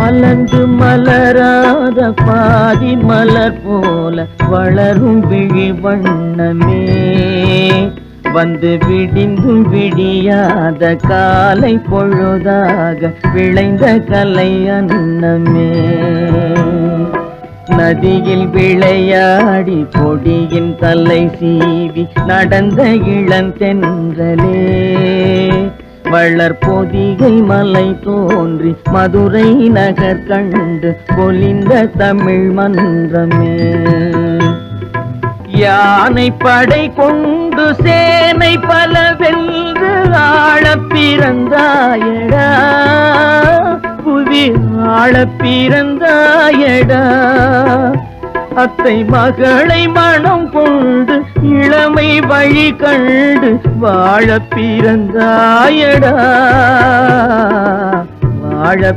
மலர்ந்து மலராத பாதி மலர் போல வளரும் விழி வண்ணமே, வந்து விடிந்தும் விடியாத காலை பொழுதாக விளைந்த கலை அன்னமே. நதியில் விளையாடி கொடியின் தலை சீவி நடந்த இளந்தென்றலே, வளர்பொதிகை மலை தோன்றி மதுரை நகர் கண்டு பொலிந்த தமிழ் மன்றமே. யானை படை கொண்டு சேனை பல வென்று ஆளப் பிறந்தாயடா, புவி ஆளப் பிறந்தாயடா. அத்தை மகளை மனம் கொண்டு இளமை வழி கண்டு வாழ பிறந்தாயடா, வாழ